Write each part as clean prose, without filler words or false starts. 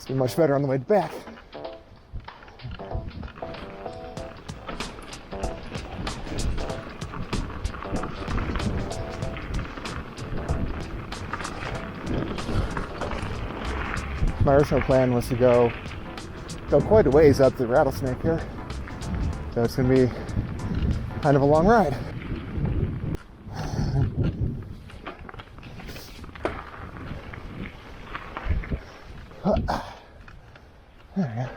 It's been much better on the way back. My original plan was to go quite a ways up the Rattlesnake here, so it's going to be kind of a long ride. There we go.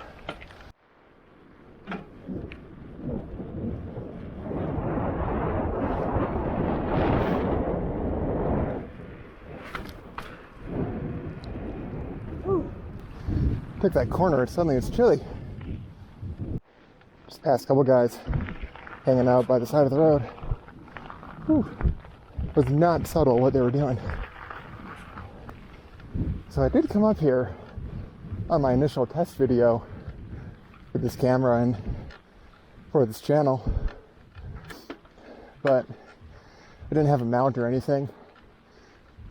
Took that corner, suddenly it's chilly. Just passed a couple guys hanging out by the side of the road. Whew. It was not subtle what they were doing. So I did come up here on my initial test video with this camera and for this channel, but I didn't have a mount or anything,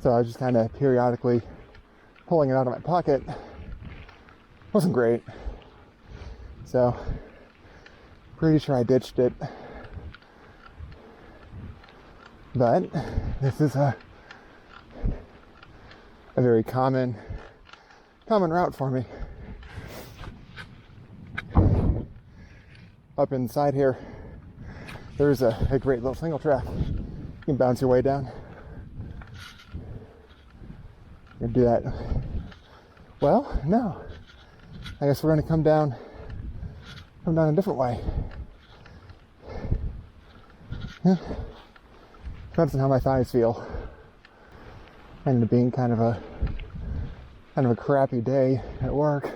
so I was just kind of periodically pulling it out of my pocket. Wasn't great, so pretty sure I ditched it. But this is a very common route for me. Up inside here, there's a great little single track. You can bounce your way down. You can do that. Well, no. I guess we're going to come down a different way. Yeah. Depends on how my thighs feel. Ended up being kind of a crappy day at work.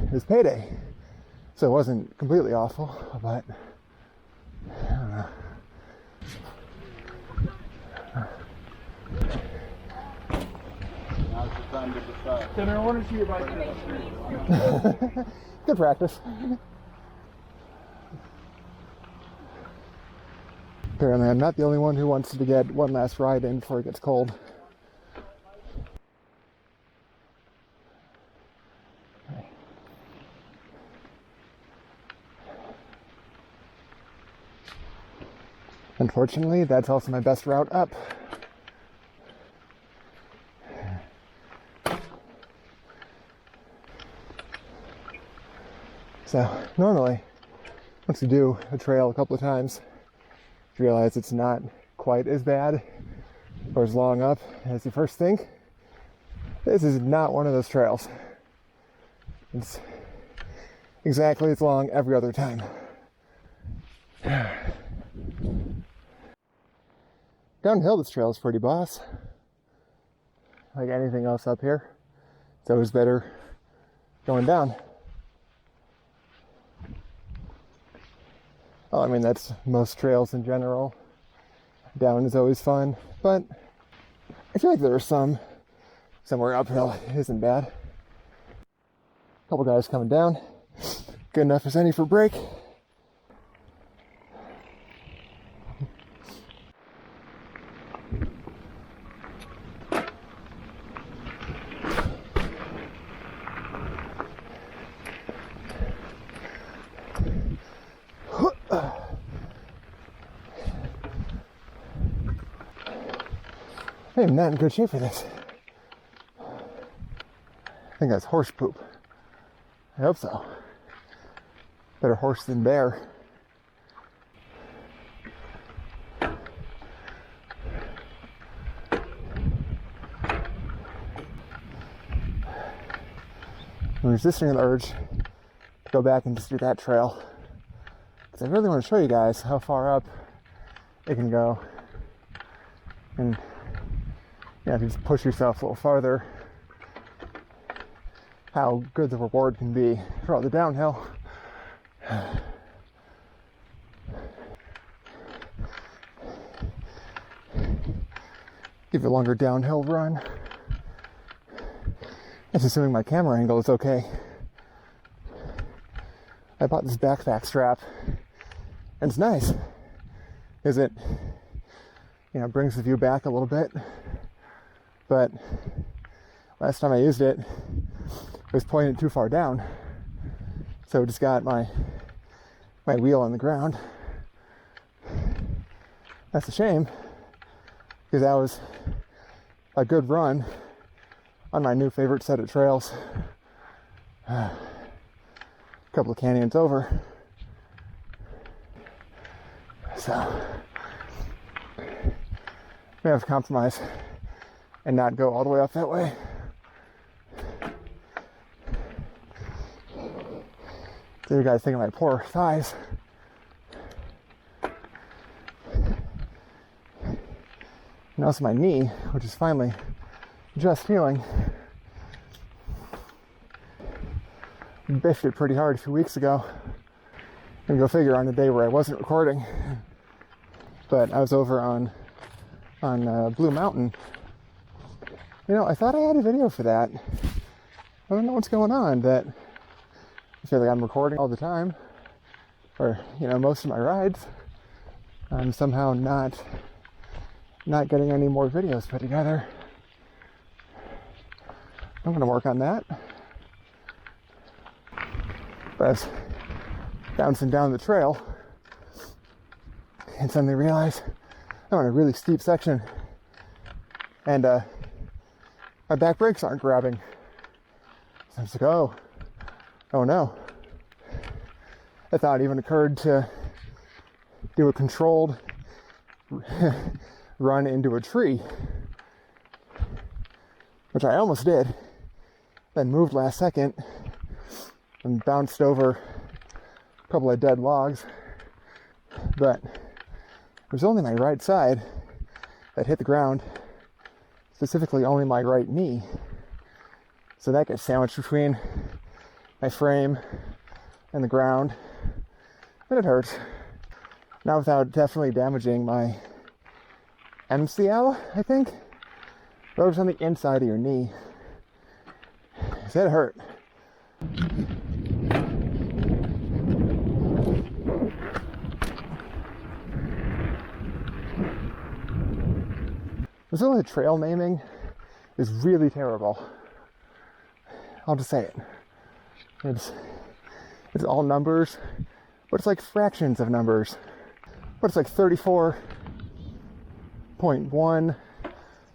It was payday, so it wasn't completely awful, but I don't know. Now's the time to decide. Then I want to see your bike on the street. Good practice. Apparently I'm not the only one who wants to get one last ride in before it gets cold. Unfortunately, that's also my best route up. So normally, once you do a trail a couple of times, you realize it's not quite as bad or as long up as you first think. This is not one of those trails. It's exactly as long every other time. Downhill, this trail is pretty boss. Like anything else up here, it's always better going down. Well, I mean, that's most trails in general. Down is always fun, but I feel like there are somewhere uphill isn't bad. Couple guys coming down. Good enough as any for break. I am not in good shape for this. I think that's horse poop. I hope so. Better horse than bear. I'm resisting the urge to go back and just do that trail, because I really want to show you guys how far up it can go. And if you just push yourself a little farther, how good the reward can be throughout the downhill. Give you a longer downhill run. That's assuming my camera angle is okay. I bought this backpack strap, and it's nice, because it brings the view back a little bit. But last time I used it, was pointed too far down. So just got my wheel on the ground. That's a shame, because that was a good run on my new favorite set of trails. A couple of canyons over. So we have to compromise and not go all the way up that way. So you guys think of my poor thighs. And also my knee, which is finally just healing. Biffed it pretty hard a few weeks ago. And go figure, on the day where I wasn't recording. But I was over on Blue Mountain. You know, I thought I had a video for that. I don't know what's going on, that I feel like I'm recording all the time, or, you know, most of my rides. I'm somehow not getting any more videos put together. I'm gonna work on that. But I was bouncing down the trail and suddenly realized I'm on a really steep section and my back brakes aren't grabbing. So I was like, oh no. The thought even occurred to do a controlled run into a tree, which I almost did, then moved last second and bounced over a couple of dead logs. But it was only my right side that hit the ground, specifically only my right knee. So that gets sandwiched between my frame and the ground, and it hurts. Not without definitely damaging my MCL, I think. But it was on the inside of your knee. So it hurt. Some of the trail naming is really terrible. I'll just say it. It's all numbers, but it's like fractions of numbers. But it's like 34.1, 0.3,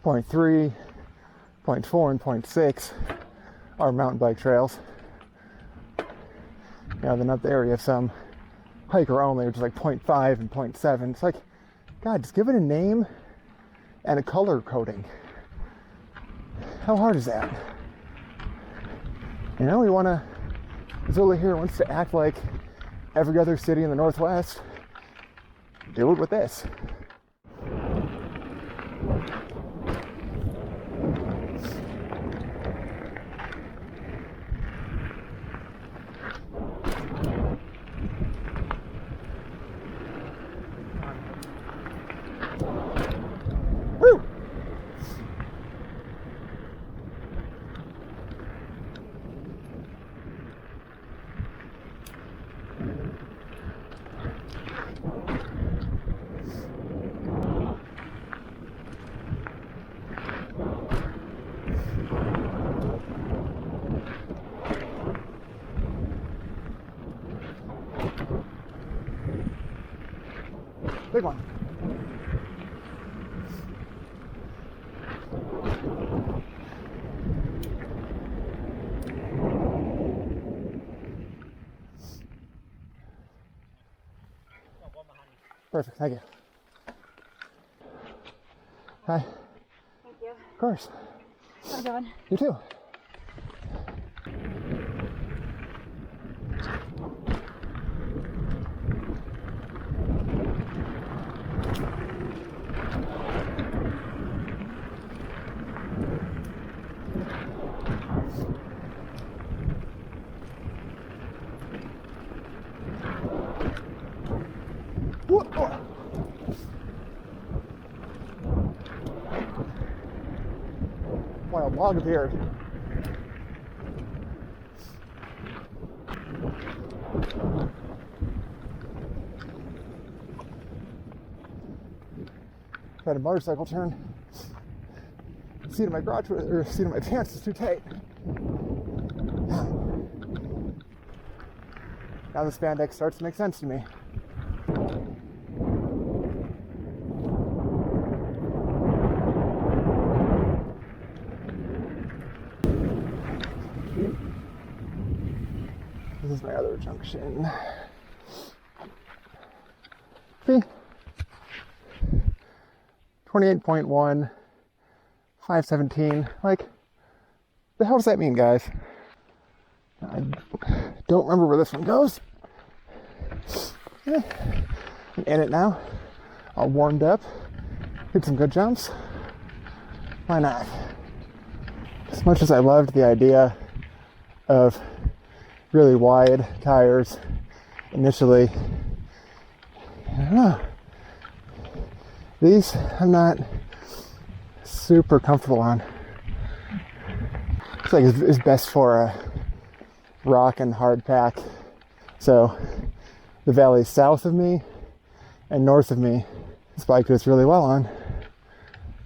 0.4, and 0.6 are mountain bike trails. Yeah, then up there you have some hiker only, which is like 0.5 and 0.7. It's like, God, just give it a name and a color coding. How hard is that? You know, Missoula here wants to act like every other city in the Northwest. Do it with this. Woo! Big one. Perfect, thank you. Hi. Thank you. Of course. How you doing? You too. Wild log appeared. Had a motorcycle turn. Seat of my garage, or seat of my pants is too tight. Now the spandex starts to make sense to me. This is my other junction. See? 28.1, 517. Like, the hell does that mean, guys? I don't remember where this one goes. I'm in it now. All warmed up. Did some good jumps. Why not? As much as I loved the idea of really wide tires initially, I don't know. These I'm not super comfortable on. It's like it's best for a rock and hard pack. So the valley south of me and north of me, this bike does really well on.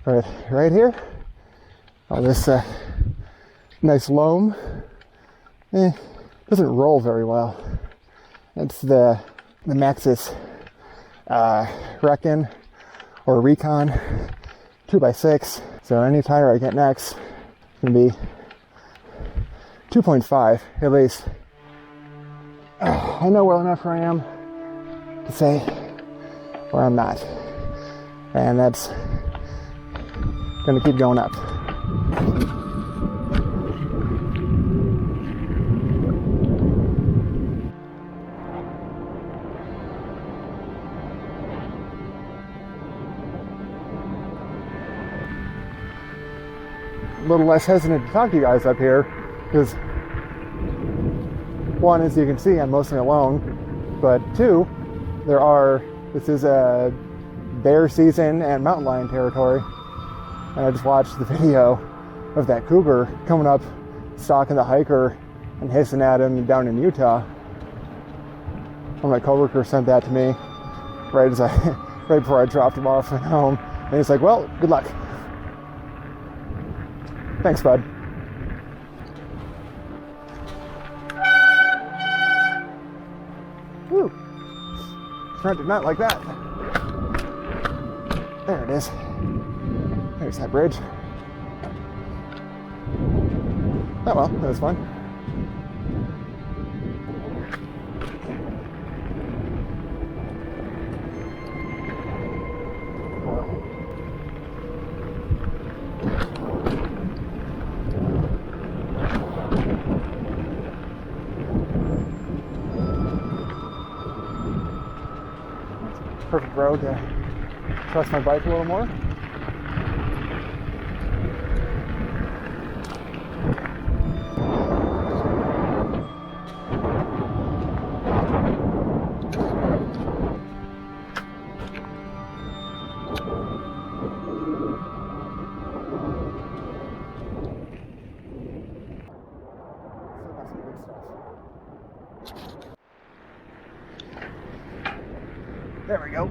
But right here, all this nice loam, doesn't roll very well. It's the Maxxis Recon or Recon 2x6. So any tire I get next is gonna be 2.5 at least. I know well enough where I am to say where I'm not, and that's gonna keep going up. A little less hesitant to talk to you guys up here because, one, as you can see, I'm mostly alone, but two, this is a bear season and mountain lion territory, and I just watched the video of that cougar coming up, stalking the hiker and hissing at him down in Utah. One of my coworkers sent that to me right before I dropped him off at home, and he's like, "Well, good luck." Thanks, bud. Woo. Front did not like that. There it is. There's that bridge. Oh well, that was fun. Perfect road to trust my bike a little more. There we go.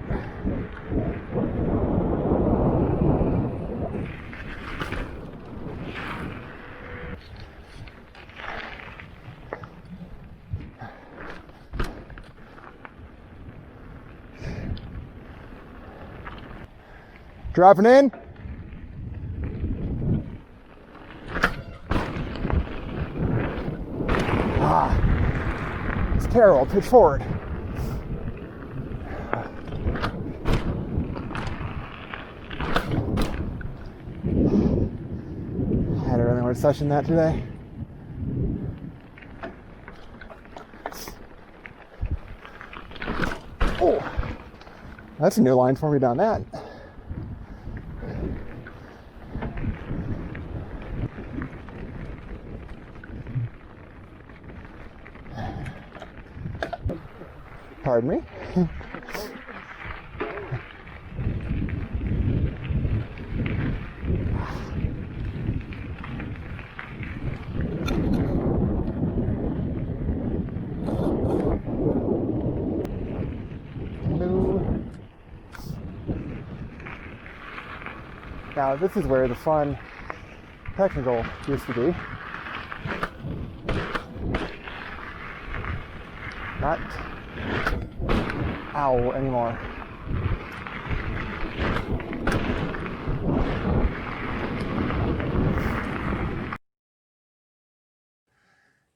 Dropping in. It's terrible. Pitch forward. I don't really want to session that today. Oh, that's a new line for me down that. Pardon me. Now this is where the fun technical used to be. not owl anymore.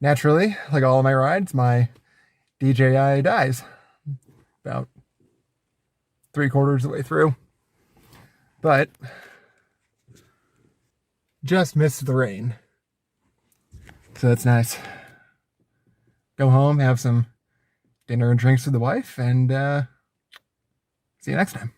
Naturally, like all of my rides, my DJI dies about 3/4 of the way through. But just missed the rain. So that's nice. Go home, have some dinner and drinks with the wife, and see you next time.